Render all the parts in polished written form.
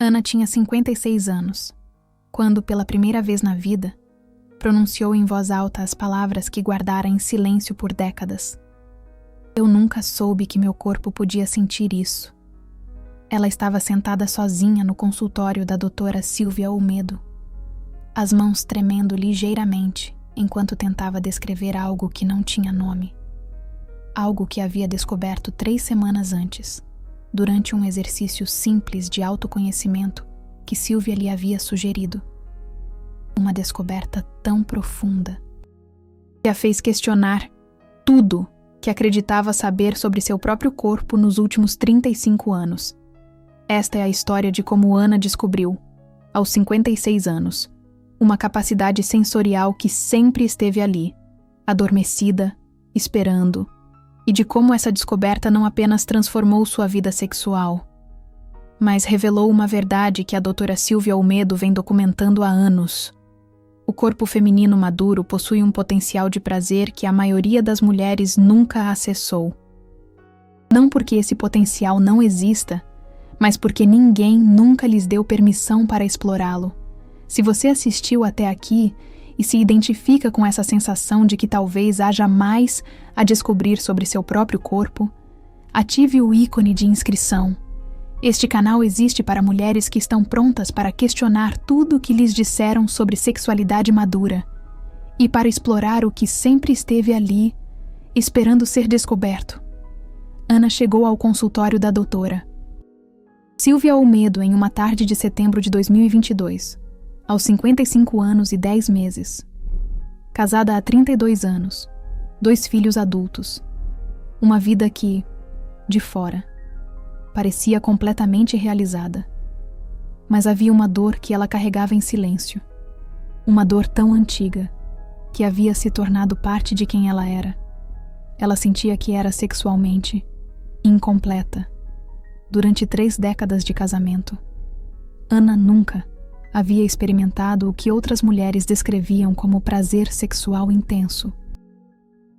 Ana tinha 56 anos, quando, pela primeira vez na vida, pronunciou em voz alta as palavras que guardara em silêncio por décadas. Eu nunca soube que meu corpo podia sentir isso. Ela estava sentada sozinha no consultório da doutora Silvia Olmedo, as mãos tremendo ligeiramente enquanto tentava descrever algo que não tinha nome. Algo que havia descoberto 3 semanas antes, durante um exercício simples de autoconhecimento que Silvia lhe havia sugerido. Uma descoberta tão profunda que a fez questionar tudo que acreditava saber sobre seu próprio corpo nos últimos 35 anos. Esta é a história de como Ana descobriu, aos 56 anos, uma capacidade sensorial que sempre esteve ali, adormecida, esperando, e de como essa descoberta não apenas transformou sua vida sexual, mas revelou uma verdade que a doutora Silvia Olmedo vem documentando há anos. O corpo feminino maduro possui um potencial de prazer que a maioria das mulheres nunca acessou. Não porque esse potencial não exista, mas porque ninguém nunca lhes deu permissão para explorá-lo. Se você assistiu até aqui e se identifica com essa sensação de que talvez haja mais a descobrir sobre seu próprio corpo, ative o ícone de inscrição. Este canal existe para mulheres que estão prontas para questionar tudo o que lhes disseram sobre sexualidade madura e para explorar o que sempre esteve ali, esperando ser descoberto. Ana chegou ao consultório da doutora Silvia Olmedo em uma tarde de setembro de 2022, aos 55 anos e 10 meses. Casada há 32 anos, 2 filhos adultos, uma vida que, de fora, parecia completamente realizada. Mas havia uma dor que ela carregava em silêncio. Uma dor tão antiga, que havia se tornado parte de quem ela era. Ela sentia que era sexualmente incompleta. Durante 3 décadas de casamento, Ana nunca havia experimentado o que outras mulheres descreviam como prazer sexual intenso.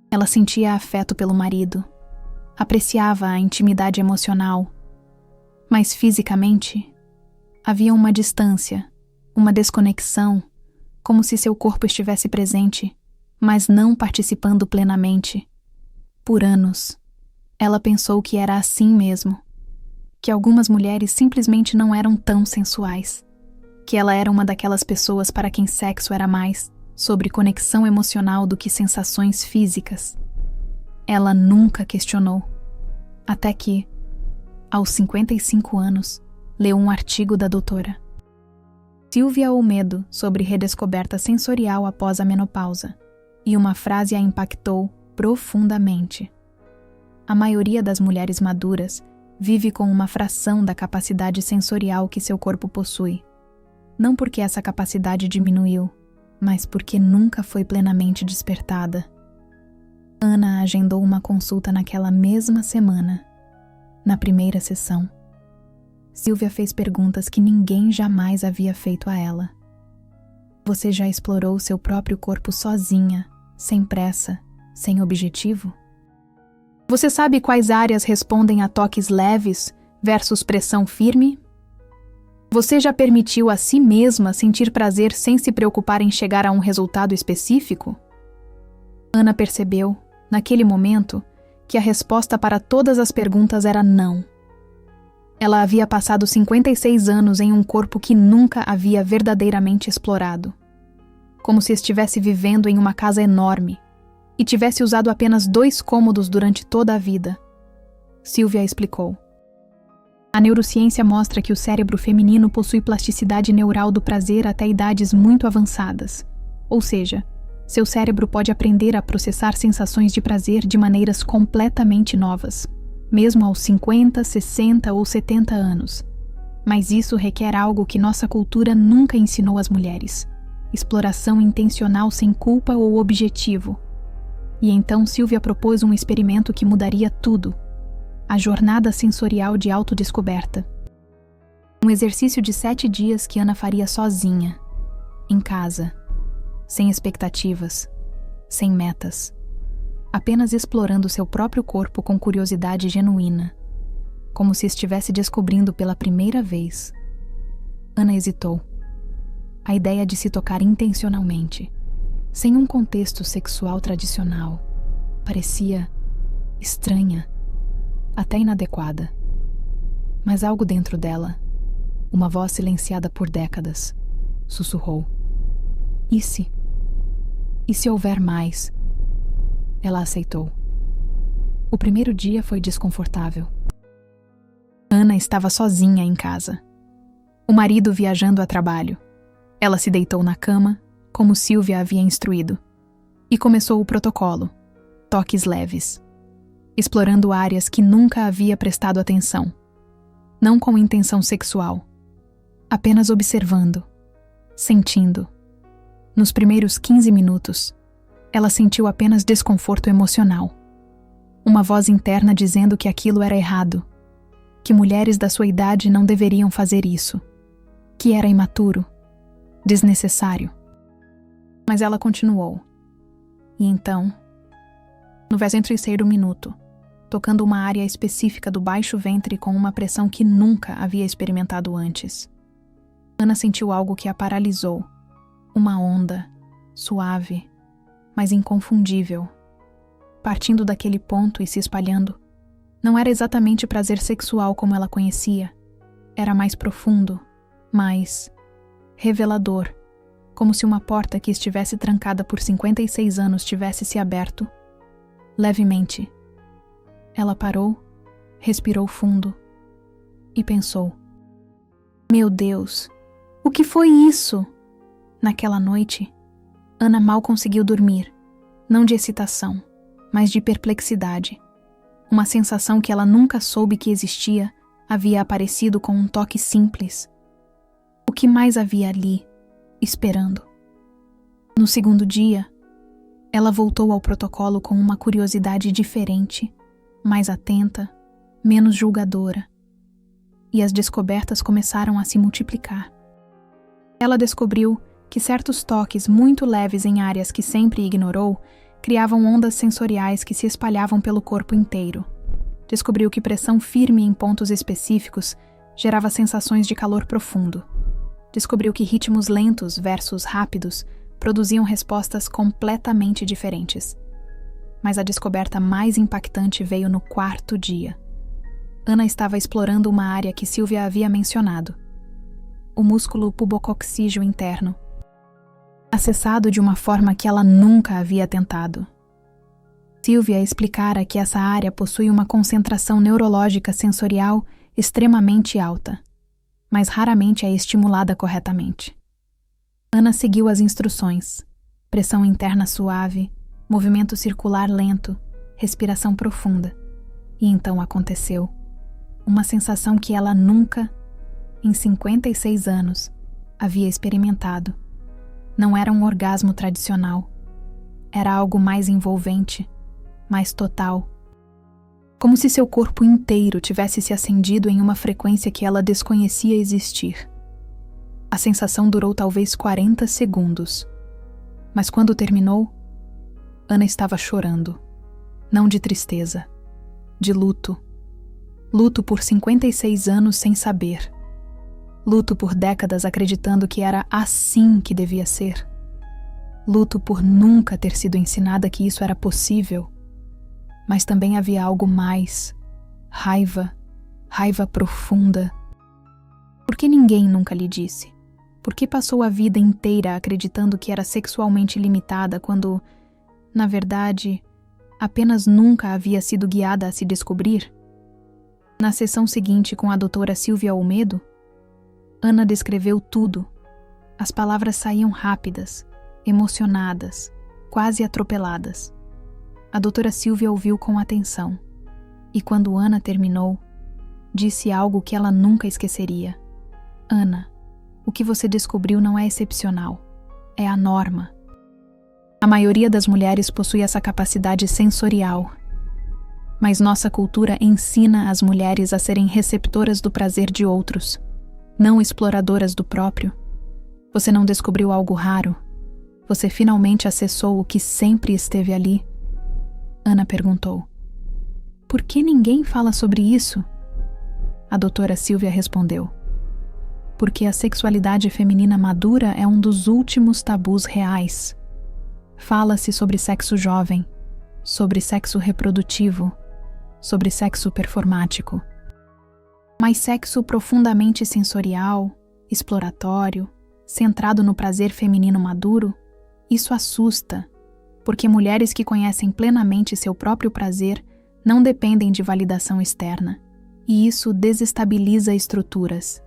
Ela sentia afeto pelo marido, apreciava a intimidade emocional, mas fisicamente havia uma distância, uma desconexão, como se seu corpo estivesse presente, mas não participando plenamente. Por anos, ela pensou que era assim mesmo, que algumas mulheres simplesmente não eram tão sensuais, que ela era uma daquelas pessoas para quem sexo era mais sobre conexão emocional do que sensações físicas. Ela nunca questionou, até que, aos 55 anos, leu um artigo da doutora Silvia Olmedo sobre redescoberta sensorial após a menopausa, e uma frase a impactou profundamente. A maioria das mulheres maduras vive com uma fração da capacidade sensorial que seu corpo possui. Não porque essa capacidade diminuiu, mas porque nunca foi plenamente despertada. Ana agendou uma consulta naquela mesma semana. Na primeira sessão, Silvia fez perguntas que ninguém jamais havia feito a ela. Você já explorou seu próprio corpo sozinha, sem pressa, sem objetivo? Você sabe quais áreas respondem a toques leves versus pressão firme? Você já permitiu a si mesma sentir prazer sem se preocupar em chegar a um resultado específico? Ana percebeu, naquele momento, que a resposta para todas as perguntas era não. Ela havia passado 56 anos em um corpo que nunca havia verdadeiramente explorado. Como se estivesse vivendo em uma casa enorme e tivesse usado apenas 2 cômodos durante toda a vida. Silvia explicou. A neurociência mostra que o cérebro feminino possui plasticidade neural do prazer até idades muito avançadas. Ou seja, seu cérebro pode aprender a processar sensações de prazer de maneiras completamente novas, mesmo aos 50, 60 ou 70 anos. Mas isso requer algo que nossa cultura nunca ensinou às mulheres: exploração intencional sem culpa ou objetivo. E então Silvia propôs um experimento que mudaria tudo: a jornada sensorial de autodescoberta. Um exercício de 7 dias que Ana faria sozinha, em casa, sem expectativas, sem metas, apenas explorando seu próprio corpo com curiosidade genuína, como se estivesse descobrindo pela primeira vez. Ana hesitou. A ideia de se tocar intencionalmente, sem um contexto sexual tradicional, parecia estranha, até inadequada. Mas algo dentro dela, uma voz silenciada por décadas, sussurrou: E se? E se houver mais? Ela aceitou. O primeiro dia foi desconfortável. Ana estava sozinha em casa. O marido viajando a trabalho. Ela se deitou na cama, como Sylvia havia instruído, e começou o protocolo, toques leves, explorando áreas que nunca havia prestado atenção, não com intenção sexual, apenas observando, sentindo. Nos primeiros 15 minutos, ela sentiu apenas desconforto emocional. Uma voz interna dizendo que aquilo era errado, que mulheres da sua idade não deveriam fazer isso, que era imaturo, desnecessário. Mas ela continuou. E então, no 23º minuto, tocando uma área específica do baixo ventre com uma pressão que nunca havia experimentado antes, Ana sentiu algo que a paralisou. Uma onda, suave, mas inconfundível. Partindo daquele ponto e se espalhando, não era exatamente prazer sexual como ela conhecia. Era mais profundo, mais revelador, como se uma porta que estivesse trancada por 56 anos tivesse se aberto. Levemente. Ela parou, respirou fundo e pensou: Meu Deus, o que foi isso? Naquela noite, Ana mal conseguiu dormir, não de excitação, mas de perplexidade. Uma sensação que ela nunca soube que existia havia aparecido com um toque simples. O que mais havia ali, esperando? No segundo dia, ela voltou ao protocolo com uma curiosidade diferente, mais atenta, menos julgadora. E as descobertas começaram a se multiplicar. Ela descobriu que certos toques muito leves em áreas que sempre ignorou criavam ondas sensoriais que se espalhavam pelo corpo inteiro. Descobriu que pressão firme em pontos específicos gerava sensações de calor profundo. Descobriu que ritmos lentos versus rápidos produziam respostas completamente diferentes. Mas a descoberta mais impactante veio no 4º dia. Ana estava explorando uma área que Sylvia havia mencionado: o músculo pubococcígeo interno, acessado de uma forma que ela nunca havia tentado. Sylvia explicara que essa área possui uma concentração neurológica sensorial extremamente alta, mas raramente é estimulada corretamente. Ana seguiu as instruções: pressão interna suave, movimento circular lento, respiração profunda. E então aconteceu. Uma sensação que ela nunca, em 56 anos, havia experimentado. Não era um orgasmo tradicional. Era algo mais envolvente, mais total. Como se seu corpo inteiro tivesse se acendido em uma frequência que ela desconhecia existir. A sensação durou talvez 40 segundos. Mas quando terminou, Ana estava chorando. Não de tristeza, de luto. Luto por 56 anos sem saber. Luto por décadas acreditando que era assim que devia ser. Luto por nunca ter sido ensinada que isso era possível. Mas também havia algo mais. Raiva profunda. Por que ninguém nunca lhe disse? Por que passou a vida inteira acreditando que era sexualmente limitada quando, na verdade, apenas nunca havia sido guiada a se descobrir? Na sessão seguinte com a doutora Sylvia Olmedo, Ana descreveu tudo. As palavras saíam rápidas, emocionadas, quase atropeladas. A doutora Sylvia ouviu com atenção. E quando Ana terminou, disse algo que ela nunca esqueceria. Ana, o que você descobriu não é excepcional. É a norma. A maioria das mulheres possui essa capacidade sensorial. Mas nossa cultura ensina as mulheres a serem receptoras do prazer de outros, não exploradoras do próprio. Você não descobriu algo raro. Você finalmente acessou o que sempre esteve ali. Ana perguntou. Por que ninguém fala sobre isso? A doutora Sylvia respondeu. porque a sexualidade feminina madura é um dos últimos tabus reais. Fala-se sobre sexo jovem, sobre sexo reprodutivo, sobre sexo performático. Mas sexo profundamente sensorial, exploratório, centrado no prazer feminino maduro, isso assusta, porque mulheres que conhecem plenamente seu próprio prazer não dependem de validação externa, e isso desestabiliza estruturas.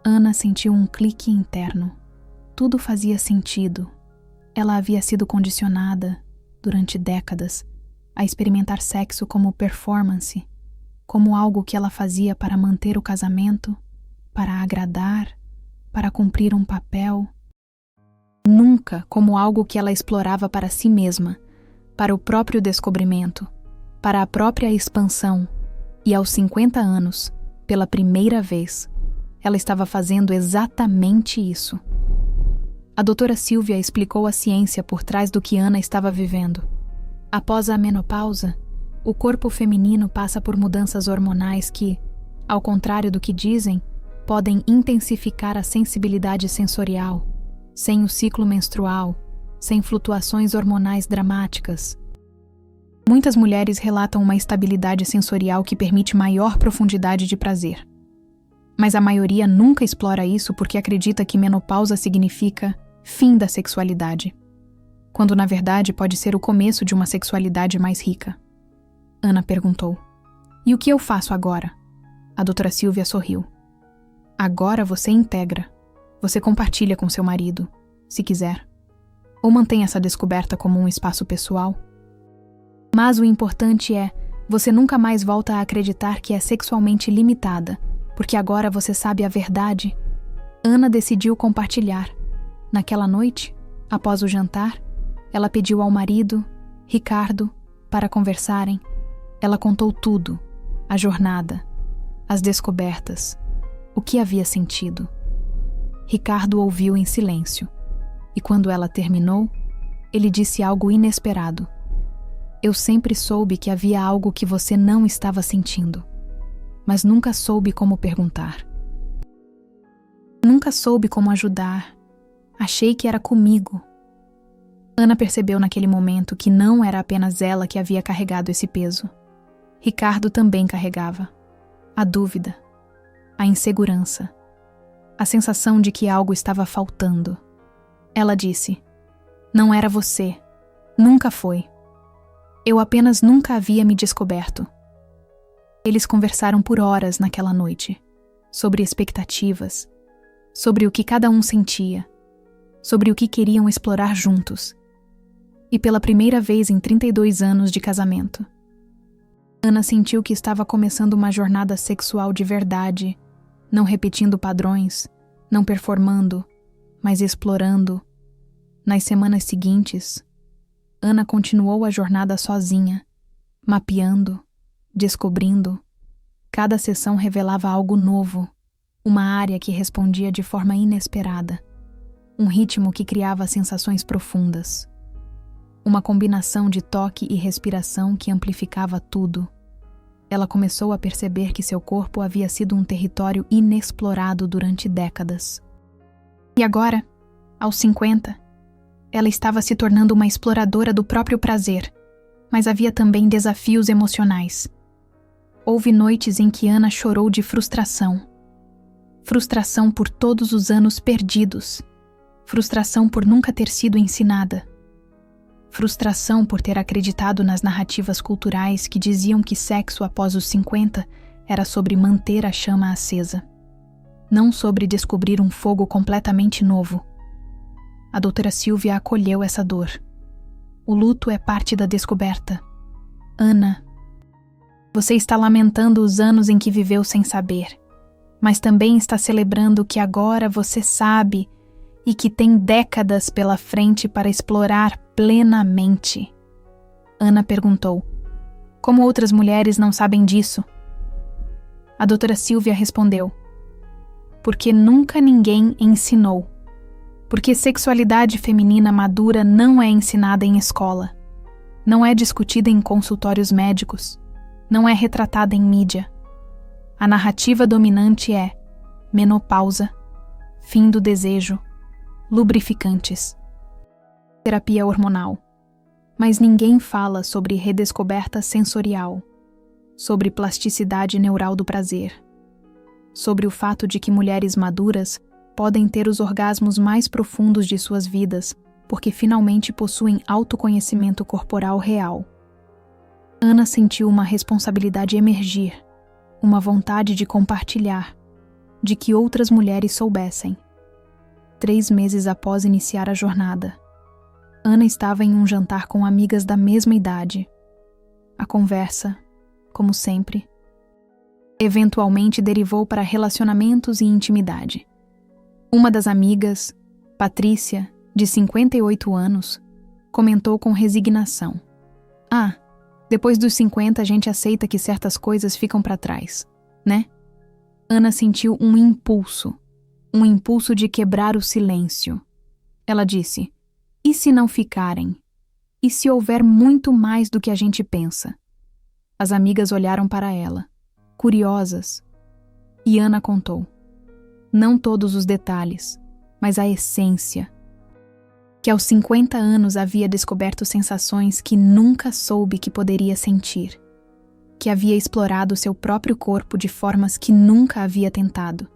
Ana sentiu um clique interno. Tudo fazia sentido. Ela havia sido condicionada, durante décadas, a experimentar sexo como performance, como algo que ela fazia para manter o casamento, para agradar, para cumprir um papel. Nunca como algo que ela explorava para si mesma, para o próprio descobrimento, para a própria expansão. E aos 50 anos, pela primeira vez, ela estava fazendo exatamente isso. A doutora Silvia explicou a ciência por trás do que Ana estava vivendo. Após a menopausa, o corpo feminino passa por mudanças hormonais que, ao contrário do que dizem, podem intensificar a sensibilidade sensorial, sem o ciclo menstrual, sem flutuações hormonais dramáticas. Muitas mulheres relatam uma estabilidade sensorial que permite maior profundidade de prazer. Mas a maioria nunca explora isso porque acredita que menopausa significa fim da sexualidade, quando na verdade pode ser o começo de uma sexualidade mais rica. Ana perguntou: "E o que eu faço agora?" A doutora Silvia sorriu. "Agora você integra. Você compartilha com seu marido, se quiser. Ou mantém essa descoberta como um espaço pessoal. Mas o importante é, você nunca mais volta a acreditar que é sexualmente limitada, porque agora você sabe a verdade." Ana decidiu compartilhar. Naquela noite, após o jantar, ela pediu ao marido, Ricardo, para conversarem. Ela contou tudo, a jornada, as descobertas, o que havia sentido. Ricardo ouviu em silêncio, e quando ela terminou, ele disse algo inesperado. "Eu sempre soube que havia algo que você não estava sentindo, mas nunca soube como perguntar. Nunca soube como ajudar. Achei que era comigo." Ana percebeu naquele momento que não era apenas ela que havia carregado esse peso. Ricardo também carregava. A dúvida, a insegurança, a sensação de que algo estava faltando. Ela disse: "Não era você. Nunca foi. Eu apenas nunca havia me descoberto." Eles conversaram por horas naquela noite, sobre expectativas, sobre o que cada um sentia, sobre o que queriam explorar juntos. E pela primeira vez em 32 anos de casamento, Ana sentiu que estava começando uma jornada sexual de verdade, não repetindo padrões, não performando, mas explorando. Nas semanas seguintes, Ana continuou a jornada sozinha, mapeando, descobrindo. Cada sessão revelava algo novo, uma área que respondia de forma inesperada, um ritmo que criava sensações profundas, uma combinação de toque e respiração que amplificava tudo. Ela começou a perceber que seu corpo havia sido um território inexplorado durante décadas. E agora, aos 50, ela estava se tornando uma exploradora do próprio prazer, mas havia também desafios emocionais. Houve noites em que Ana chorou de frustração. Frustração por todos os anos perdidos. Frustração por nunca ter sido ensinada. Frustração por ter acreditado nas narrativas culturais que diziam que sexo após os 50 era sobre manter a chama acesa, não sobre descobrir um fogo completamente novo. A doutora Silvia acolheu essa dor. O luto é parte da descoberta. Ana, você está lamentando os anos em que viveu sem saber, mas também está celebrando que agora você sabe e que tem décadas pela frente para explorar plenamente. Ana perguntou: "Como outras mulheres não sabem disso?" A doutora Silvia respondeu: "Porque nunca ninguém ensinou. Porque sexualidade feminina madura não é ensinada em escola, não é discutida em consultórios médicos, não é retratada em mídia. A narrativa dominante é menopausa, fim do desejo, lubrificantes, terapia hormonal. Mas ninguém fala sobre redescoberta sensorial, sobre plasticidade neural do prazer, sobre o fato de que mulheres maduras podem ter os orgasmos mais profundos de suas vidas porque finalmente possuem autoconhecimento corporal real. Ana sentiu uma responsabilidade emergir, uma vontade de compartilhar, de que outras mulheres soubessem. 3 meses após iniciar a jornada, Ana estava em um jantar com amigas da mesma idade. A conversa, como sempre, eventualmente derivou para relacionamentos e intimidade. Uma das amigas, Patrícia, de 58 anos, comentou com resignação: "Ah, depois dos 50 a gente aceita que certas coisas ficam para trás, né?" Ana sentiu um impulso de quebrar o silêncio. Ela disse: "E se não ficarem? E se houver muito mais do que a gente pensa?" As amigas olharam para ela, curiosas, e Ana contou. Não todos os detalhes, mas a essência. Que aos 50 anos havia descoberto sensações que nunca soube que poderia sentir. Que havia explorado seu próprio corpo de formas que nunca havia tentado.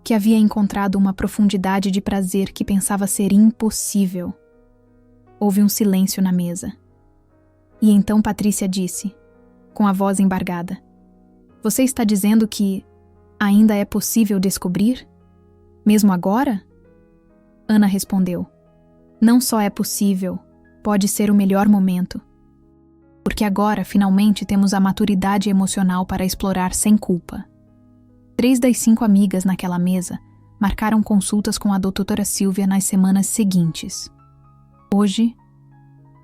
Que havia encontrado uma profundidade de prazer que pensava ser impossível. Houve um silêncio na mesa. E então Patrícia disse, com a voz embargada: "Você está dizendo que ainda é possível descobrir? Mesmo agora?" Ana respondeu: "Não só é possível, pode ser o melhor momento. Porque agora, finalmente, temos a maturidade emocional para explorar sem culpa." 3 das 5 amigas naquela mesa marcaram consultas com a doutora Silvia nas semanas seguintes. Hoje,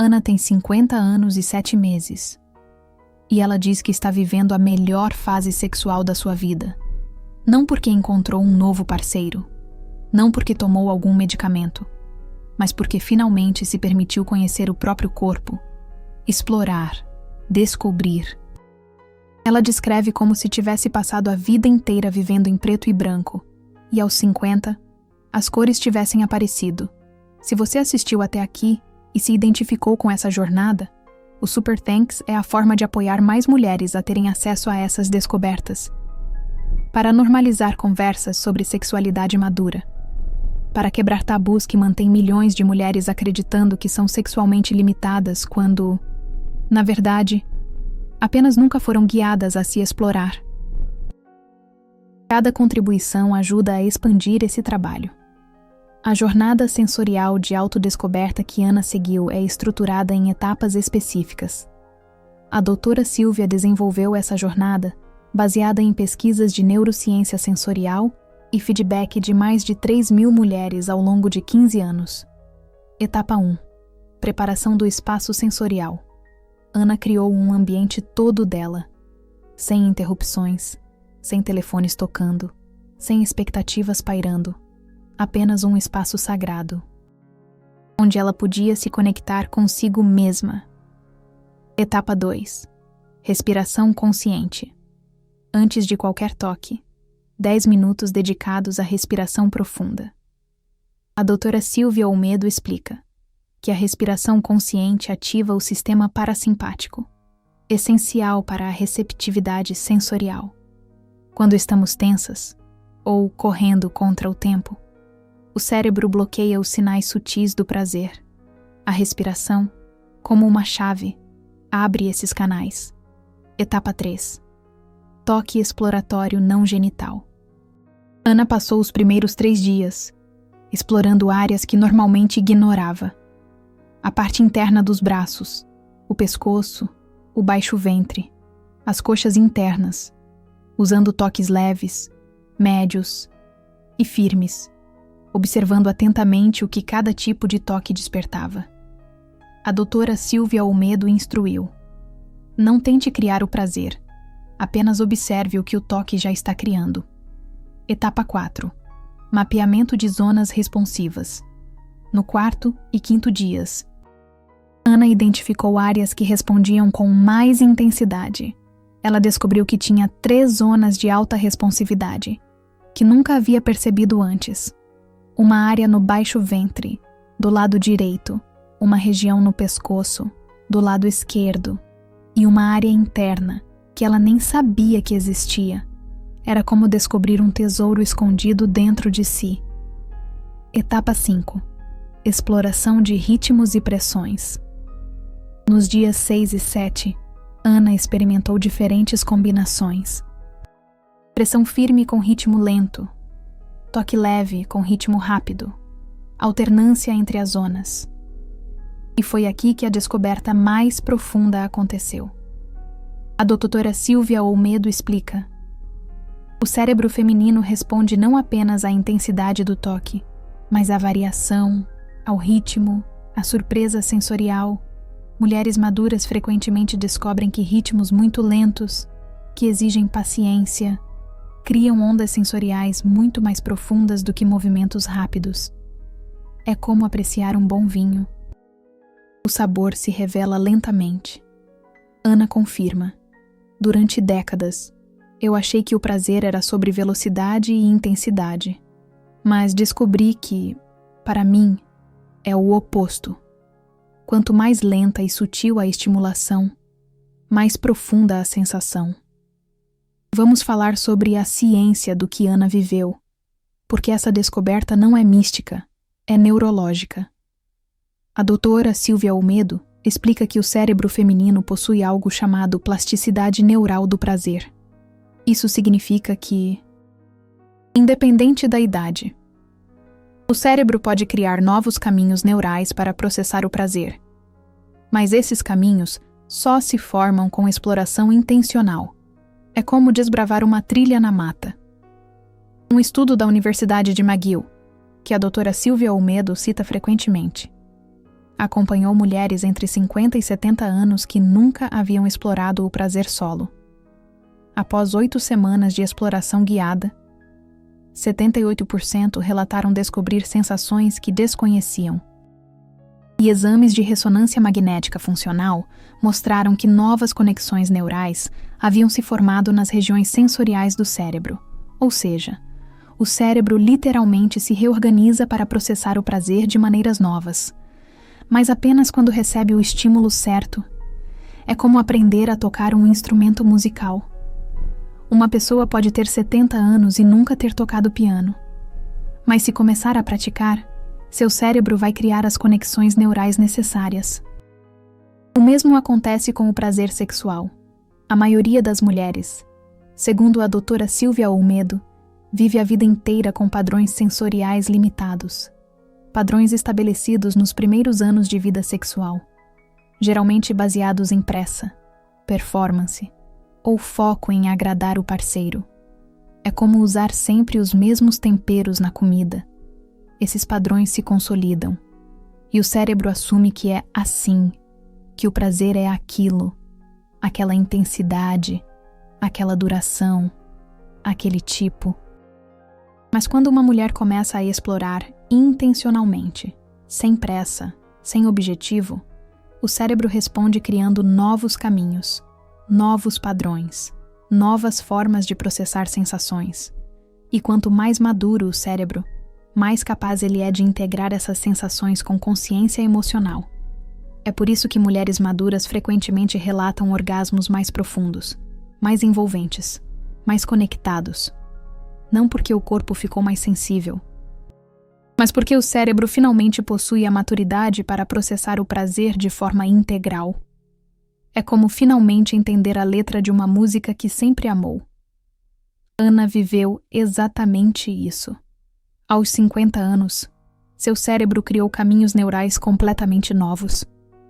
Ana tem 50 anos e 7 meses. E ela diz que está vivendo a melhor fase sexual da sua vida. Não porque encontrou um novo parceiro, não porque tomou algum medicamento, mas porque finalmente se permitiu conhecer o próprio corpo, explorar, descobrir. Ela descreve como se tivesse passado a vida inteira vivendo em preto e branco, e aos 50, as cores tivessem aparecido. Se você assistiu até aqui e se identificou com essa jornada, o Super Thanks é a forma de apoiar mais mulheres a terem acesso a essas descobertas. Para normalizar conversas sobre sexualidade madura. Para quebrar tabus que mantêm milhões de mulheres acreditando que são sexualmente limitadas quando, na verdade, apenas nunca foram guiadas a se explorar. Cada contribuição ajuda a expandir esse trabalho. A jornada sensorial de autodescoberta que Ana seguiu é estruturada em etapas específicas. A doutora Silvia desenvolveu essa jornada baseada em pesquisas de neurociência sensorial e feedback de mais de 3.000 mulheres ao longo de 15 anos. Etapa 1. Preparação do espaço sensorial. Ana criou um ambiente todo dela, sem interrupções, sem telefones tocando, sem expectativas pairando. Apenas um espaço sagrado, onde ela podia se conectar consigo mesma. Etapa 2. Respiração consciente. Antes de qualquer toque, 10 minutos dedicados à respiração profunda. A doutora Silvia Olmedo explica que a respiração consciente ativa o sistema parasimpático, essencial para a receptividade sensorial. Quando estamos tensas, ou correndo contra o tempo, o cérebro bloqueia os sinais sutis do prazer. A respiração, como uma chave, abre esses canais. Etapa 3. Toque exploratório não genital. Ana passou os primeiros 3 dias, explorando áreas que normalmente ignorava. A parte interna dos braços, o pescoço, o baixo ventre, as coxas internas, usando toques leves, médios e firmes, observando atentamente o que cada tipo de toque despertava. A doutora Silvia Olmedo instruiu: não tente criar o prazer, apenas observe o que o toque já está criando. Etapa 4. Mapeamento de zonas responsivas. No 4º e 5º dias, Ana identificou áreas que respondiam com mais intensidade. Ela descobriu que tinha 3 zonas de alta responsividade, que nunca havia percebido antes. uma área no baixo ventre, do lado direito, uma região no pescoço, do lado esquerdo, e uma área interna que ela nem sabia que existia. Era como descobrir um tesouro escondido dentro de si. Etapa 5. Exploração de ritmos e pressões. Nos dias 6 e 7, Ana experimentou diferentes combinações. Pressão firme com ritmo lento, toque leve com ritmo rápido, alternância entre as zonas. E foi aqui que a descoberta mais profunda aconteceu. A doutora Silvia Olmedo explica: o cérebro feminino responde não apenas à intensidade do toque, mas à variação, ao ritmo, à surpresa sensorial. Mulheres maduras frequentemente descobrem que ritmos muito lentos, que exigem paciência, criam ondas sensoriais muito mais profundas do que movimentos rápidos. É como apreciar um bom vinho. O sabor se revela lentamente. Ana confirma: durante décadas, eu achei que o prazer era sobre velocidade e intensidade, mas descobri que, para mim, é o oposto. Quanto mais lenta e sutil a estimulação, mais profunda a sensação. Vamos falar sobre a ciência do que Ana viveu, porque essa descoberta não é mística, é neurológica. A doutora Silvia Olmedo explica que o cérebro feminino possui algo chamado plasticidade neural do prazer. Isso significa que, independente da idade, o cérebro pode criar novos caminhos neurais para processar o prazer. Mas esses caminhos só se formam com exploração intencional. É como desbravar uma trilha na mata. Um estudo da Universidade de McGill, que a doutora Silvia Olmedo cita frequentemente, acompanhou mulheres entre 50 e 70 anos que nunca haviam explorado o prazer solo. Após 8 semanas de exploração guiada, 78% relataram descobrir sensações que desconheciam. E exames de ressonância magnética funcional mostraram que novas conexões neurais haviam se formado nas regiões sensoriais do cérebro, ou seja, o cérebro literalmente se reorganiza para processar o prazer de maneiras novas, mas apenas quando recebe o estímulo certo. É como aprender a tocar um instrumento musical. Uma pessoa pode ter 70 anos e nunca ter tocado piano. Mas se começar a praticar, seu cérebro vai criar as conexões neurais necessárias. O mesmo acontece com o prazer sexual. A maioria das mulheres, segundo a doutora Silvia Olmedo, vive a vida inteira com padrões sensoriais limitados. Padrões estabelecidos nos primeiros anos de vida sexual, geralmente baseados em pressa, performance, ou foco em agradar o parceiro. É como usar sempre os mesmos temperos na comida. Esses padrões se consolidam, e o cérebro assume que é assim, que o prazer é aquilo, aquela intensidade, aquela duração, aquele tipo. Mas quando uma mulher começa a explorar intencionalmente, sem pressa, sem objetivo, o cérebro responde criando novos caminhos, novos padrões, novas formas de processar sensações. E quanto mais maduro o cérebro, mais capaz ele é de integrar essas sensações com consciência emocional. É por isso que mulheres maduras frequentemente relatam orgasmos mais profundos, mais envolventes, mais conectados. Não porque o corpo ficou mais sensível, mas porque o cérebro finalmente possui a maturidade para processar o prazer de forma integral. É como finalmente entender a letra de uma música que sempre amou. Ana viveu exatamente isso. Aos 50 anos, seu cérebro criou caminhos neurais completamente novos.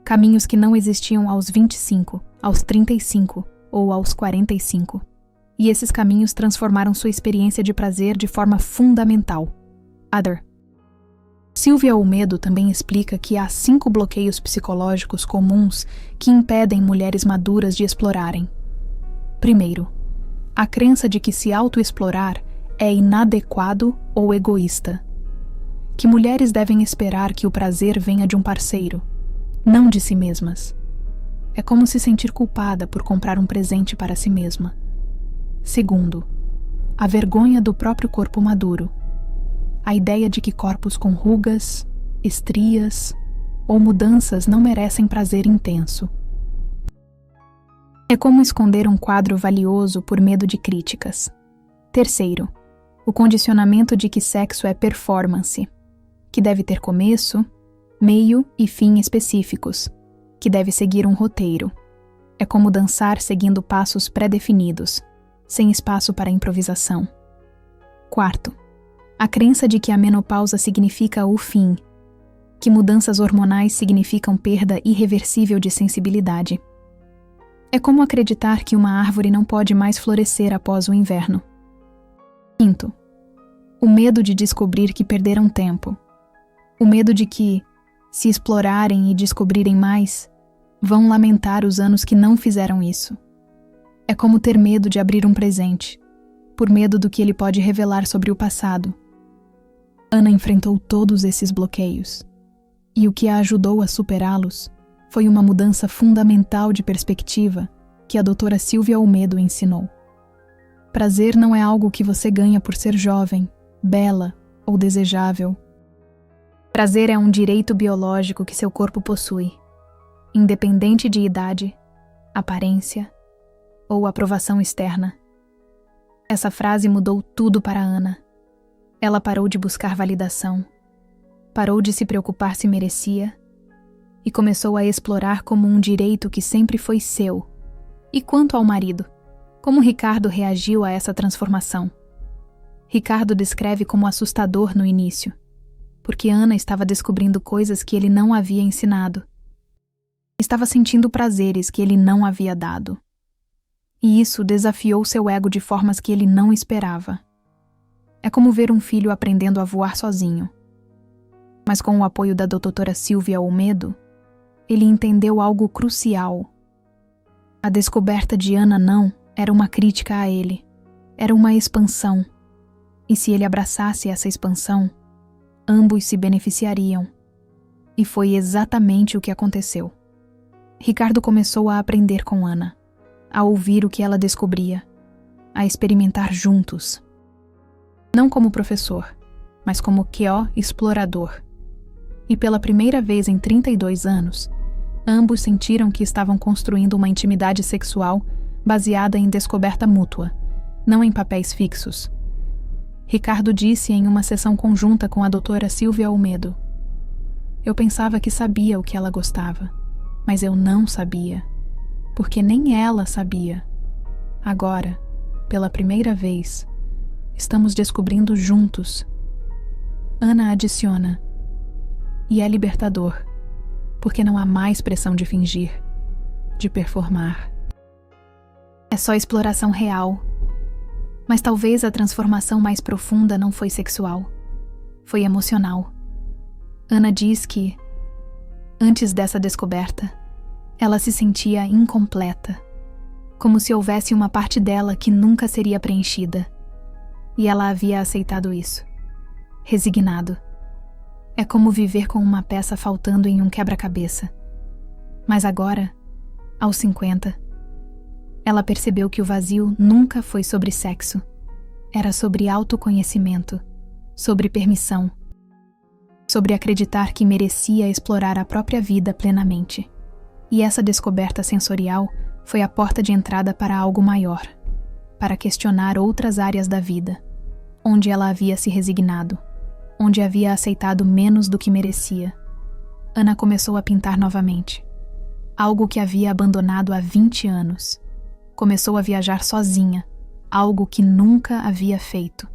Caminhos que não existiam aos 25, aos 35 ou aos 45. E esses caminhos transformaram sua experiência de prazer de forma fundamental. Other. Silvia Olmedo também explica que há 5 bloqueios psicológicos comuns que impedem mulheres maduras de explorarem. Primeiro, a crença de que se autoexplorar é inadequado ou egoísta. Que mulheres devem esperar que o prazer venha de um parceiro, não de si mesmas. É como se sentir culpada por comprar um presente para si mesma. Segundo, a vergonha do próprio corpo maduro. a ideia de que corpos com rugas, estrias ou mudanças não merecem prazer intenso. É como esconder um quadro valioso por medo de críticas. Terceiro, o condicionamento de que sexo é performance, que deve ter começo, meio e fim específicos, que deve seguir um roteiro. É como dançar seguindo passos pré-definidos, sem espaço para improvisação. Quarto, a crença de que a menopausa significa o fim, que mudanças hormonais significam perda irreversível de sensibilidade. É como acreditar que uma árvore não pode mais florescer após o inverno. Quinto, o medo de descobrir que perderam tempo. O medo de que, se explorarem e descobrirem mais, vão lamentar os anos que não fizeram isso. É como ter medo de abrir um presente, por medo do que ele pode revelar sobre o passado. Ana enfrentou todos esses bloqueios, e o que a ajudou a superá-los foi uma mudança fundamental de perspectiva que a doutora Silvia Olmedo ensinou. Prazer não é algo que você ganha por ser jovem, bela ou desejável. Prazer é um direito biológico que seu corpo possui, independente de idade, aparência ou aprovação externa. Essa frase mudou tudo para Ana. Ela parou de buscar validação, parou de se preocupar se merecia e começou a explorar como um direito que sempre foi seu. E quanto ao marido, como Ricardo reagiu a essa transformação? Ricardo descreve como assustador no início, porque Ana estava descobrindo coisas que ele não havia ensinado. Estava sentindo prazeres que ele não havia dado. E isso desafiou seu ego de formas que ele não esperava. É como ver um filho aprendendo a voar sozinho. Mas com o apoio da doutora Silvia Olmedo, ele entendeu algo crucial. A descoberta de Ana não era uma crítica a ele, era uma expansão. E se ele abraçasse essa expansão, ambos se beneficiariam. E foi exatamente o que aconteceu. Ricardo começou a aprender com Ana, a ouvir o que ela descobria, a experimentar juntos. Não como professor, mas como QO explorador. E pela primeira vez em 32 anos, ambos sentiram que estavam construindo uma intimidade sexual baseada em descoberta mútua, não em papéis fixos. Ricardo disse em uma sessão conjunta com a doutora Silvia Olmedo: "Eu pensava que sabia o que ela gostava, mas eu não sabia, porque nem ela sabia. Agora, pela primeira vez, estamos descobrindo juntos." Ana adiciona: "E é libertador, porque não há mais pressão de fingir, de performar. É só exploração real." Mas talvez a transformação mais profunda não foi sexual, foi emocional. Ana diz que, antes dessa descoberta, ela se sentia incompleta, como se houvesse uma parte dela que nunca seria preenchida. E ela havia aceitado isso, resignado. É como viver com uma peça faltando em um quebra-cabeça. Mas agora, aos 50, ela percebeu que o vazio nunca foi sobre sexo. Era sobre autoconhecimento, sobre permissão, sobre acreditar que merecia explorar a própria vida plenamente. E essa descoberta sensorial foi a porta de entrada para algo maior, para questionar outras áreas da vida, onde ela havia se resignado, onde havia aceitado menos do que merecia. Ana começou a pintar novamente, algo que havia abandonado há 20 anos. Começou a viajar sozinha, algo que nunca havia feito.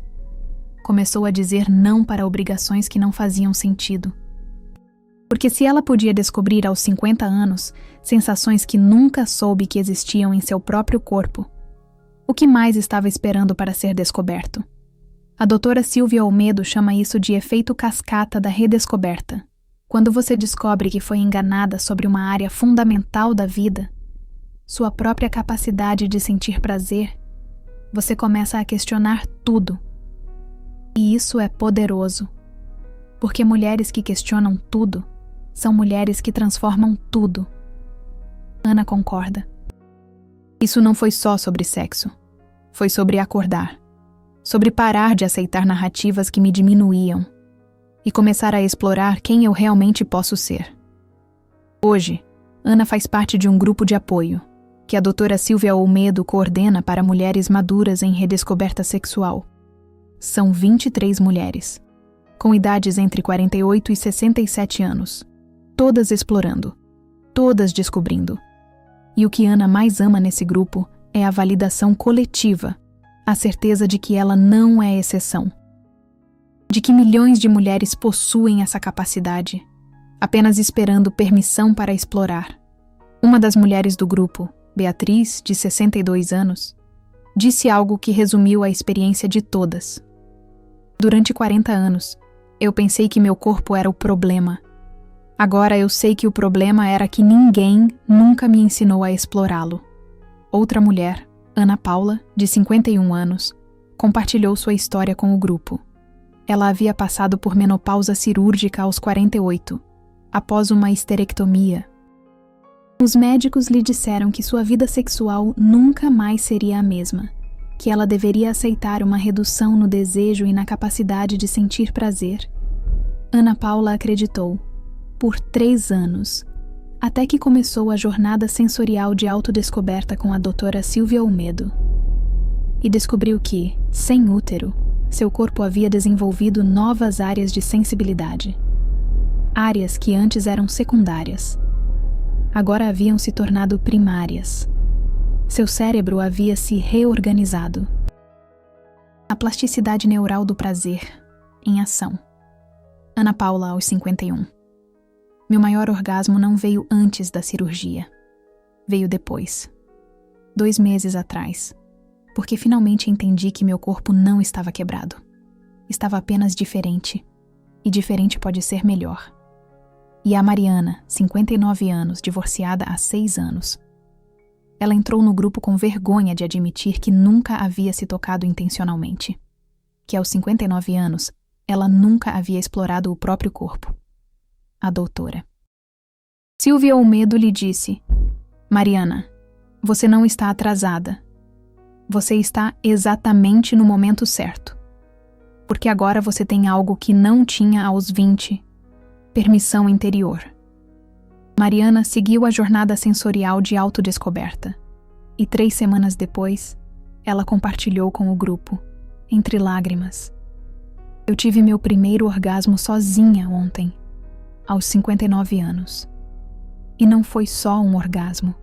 Começou a dizer não para obrigações que não faziam sentido. Porque se ela podia descobrir aos 50 anos sensações que nunca soube que existiam em seu próprio corpo, o que mais estava esperando para ser descoberto? A doutora Silvia Olmedo chama isso de efeito cascata da redescoberta. Quando você descobre que foi enganada sobre uma área fundamental da vida, sua própria capacidade de sentir prazer, você começa a questionar tudo. E isso é poderoso, porque mulheres que questionam tudo são mulheres que transformam tudo. Ana concorda. Isso não foi só sobre sexo, foi sobre acordar. sobre parar de aceitar narrativas que me diminuíam e começar a explorar quem eu realmente posso ser. Hoje, Ana faz parte de um grupo de apoio que a doutora Silvia Olmedo coordena para mulheres maduras em redescoberta sexual. São 23 mulheres, com idades entre 48 e 67 anos, todas explorando, todas descobrindo. E o que Ana mais ama nesse grupo é a validação coletiva, a certeza de que ela não é exceção. De que milhões de mulheres possuem essa capacidade, apenas esperando permissão para explorar. Uma das mulheres do grupo, Beatriz, de 62 anos, disse algo que resumiu a experiência de todas. Durante 40 anos, eu pensei que meu corpo era o problema. Agora eu sei que o problema era que ninguém nunca me ensinou a explorá-lo. Outra mulher, Ana Paula, de 51 anos, compartilhou sua história com o grupo. Ela havia passado por menopausa cirúrgica aos 48, após uma histerectomia. Os médicos lhe disseram que sua vida sexual nunca mais seria a mesma, que ela deveria aceitar uma redução no desejo e na capacidade de sentir prazer. Ana Paula acreditou, por 3 anos, até que começou a jornada sensorial de autodescoberta com a doutora Silvia Olmedo. E descobriu que, sem útero, seu corpo havia desenvolvido novas áreas de sensibilidade. Áreas que antes eram secundárias. Agora haviam se tornado primárias. Seu cérebro havia se reorganizado. A plasticidade neural do prazer, em ação. Ana Paula, aos 51. Meu maior orgasmo não veio antes da cirurgia. Veio depois. 2 meses atrás. Porque finalmente entendi que meu corpo não estava quebrado. Estava apenas diferente. E diferente pode ser melhor. E a Mariana, 59 anos, divorciada há 6 anos. Ela entrou no grupo com vergonha de admitir que nunca havia se tocado intencionalmente. Que aos 59 anos, ela nunca havia explorado o próprio corpo. A doutora. Silvia Olmedo lhe disse: Mariana, você não está atrasada. Você está exatamente no momento certo. Porque agora você tem algo que não tinha aos 20. Permissão interior. Mariana seguiu a jornada sensorial de autodescoberta. E 3 semanas depois, ela compartilhou com o grupo, entre lágrimas. Eu tive meu primeiro orgasmo sozinha ontem, aos 59 anos. E não foi só um orgasmo.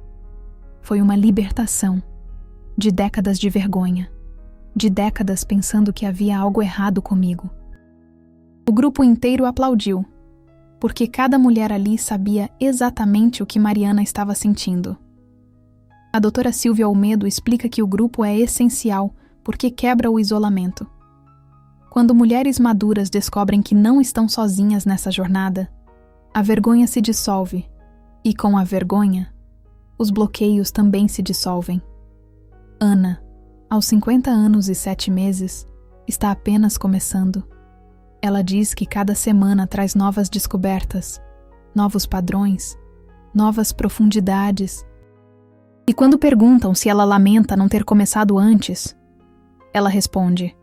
Foi uma libertação de décadas de vergonha, de décadas pensando que havia algo errado comigo. O grupo inteiro aplaudiu, porque cada mulher ali sabia exatamente o que Mariana estava sentindo. A doutora Silvia Olmedo explica que o grupo é essencial porque quebra o isolamento. Quando mulheres maduras descobrem que não estão sozinhas nessa jornada, a vergonha se dissolve, e com a vergonha, os bloqueios também se dissolvem. Ana, aos 50 anos e 7 meses, está apenas começando. Ela diz que cada semana traz novas descobertas, novos padrões, novas profundidades. E quando perguntam se ela lamenta não ter começado antes, ela responde: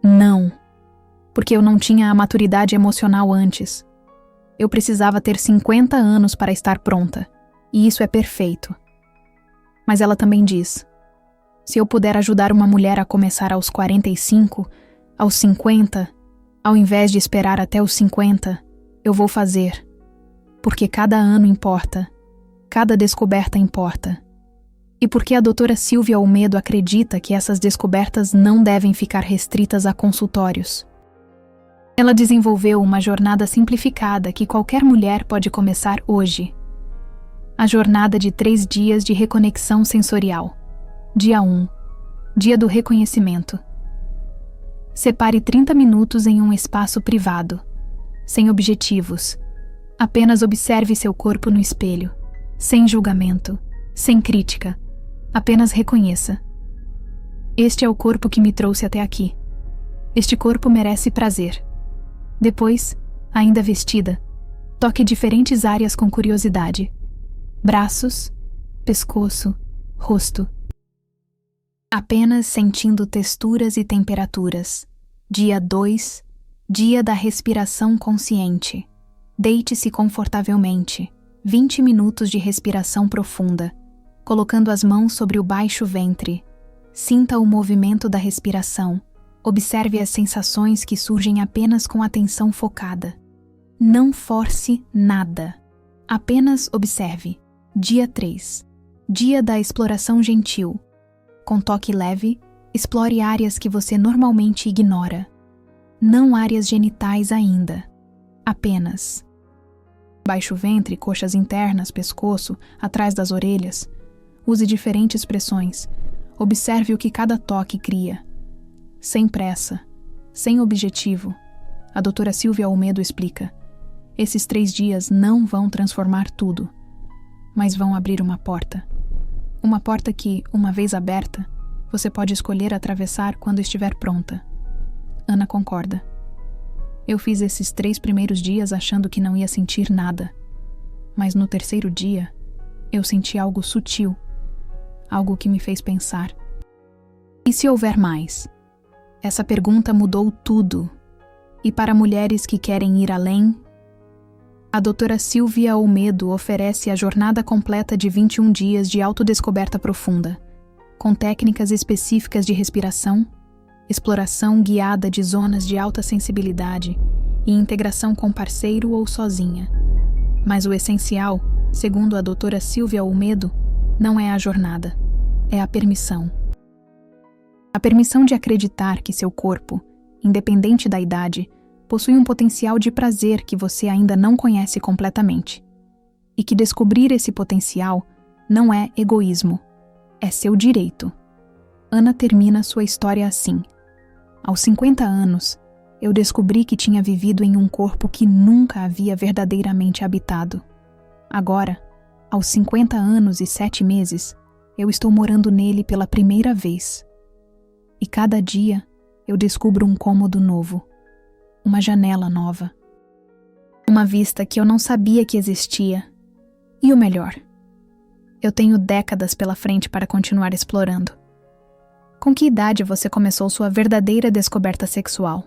não, porque eu não tinha a maturidade emocional antes. Eu precisava ter 50 anos para estar pronta, e isso é perfeito. Mas ela também diz: se eu puder ajudar uma mulher a começar aos 45, aos 50, ao invés de esperar até os 50, eu vou fazer. Porque cada ano importa, cada descoberta importa. E porque a doutora Silvia Olmedo acredita que essas descobertas não devem ficar restritas a consultórios. Ela desenvolveu uma jornada simplificada que qualquer mulher pode começar hoje. A jornada de 3 dias de reconexão sensorial. Dia 1. Dia do reconhecimento. Separe 30 minutos em um espaço privado, sem objetivos. Apenas observe seu corpo no espelho, sem julgamento, sem crítica. Apenas reconheça. Este é o corpo que me trouxe até aqui. Este corpo merece prazer. Depois, ainda vestida, toque diferentes áreas com curiosidade. Braços, pescoço, rosto. Apenas sentindo texturas e temperaturas. Dia 2, dia da respiração consciente. Deite-se confortavelmente. 20 minutos de respiração profunda, colocando as mãos sobre o baixo ventre. Sinta o movimento da respiração. Observe as sensações que surgem apenas com atenção focada. Não force nada. Apenas observe. Dia 3. Dia da exploração gentil. Com toque leve, explore áreas que você normalmente ignora. Não áreas genitais ainda. Apenas baixo ventre, coxas internas, pescoço, atrás das orelhas. Use diferentes pressões. Observe o que cada toque cria. Sem pressa, sem objetivo. A doutora Silvia Almedo explica. Esses 3 dias não vão transformar tudo, mas vão abrir uma porta. Uma porta que, uma vez aberta, você pode escolher atravessar quando estiver pronta. Ana concorda. Eu fiz esses 3 primeiros dias achando que não ia sentir nada. Mas no 3º dia, eu senti algo sutil. Algo que me fez pensar. E se houver mais? Essa pergunta mudou tudo. E para mulheres que querem ir além, a doutora Silvia Almedo oferece a jornada completa de 21 dias de autodescoberta profunda, com técnicas específicas de respiração, exploração guiada de zonas de alta sensibilidade e integração com parceiro ou sozinha. Mas o essencial, segundo a doutora Silvia Almedo, não é a jornada, é a permissão. A permissão de acreditar que seu corpo, independente da idade, possui um potencial de prazer que você ainda não conhece completamente. E que descobrir esse potencial não é egoísmo, é seu direito. Ana termina sua história assim. Aos 50 anos, eu descobri que tinha vivido em um corpo que nunca havia verdadeiramente habitado. Agora, aos 50 anos e 7 meses, eu estou morando nele pela primeira vez. E cada dia, eu descubro um cômodo novo, uma janela nova, uma vista que eu não sabia que existia. E o melhor, eu tenho décadas pela frente para continuar explorando. Com que idade você começou sua verdadeira descoberta sexual?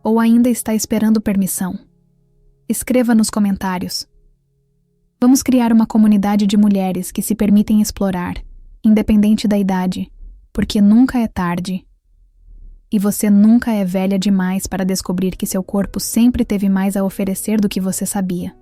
Ou ainda está esperando permissão? Escreva nos comentários. Vamos criar uma comunidade de mulheres que se permitem explorar, independente da idade, porque nunca é tarde. E você nunca é velha demais para descobrir que seu corpo sempre teve mais a oferecer do que você sabia.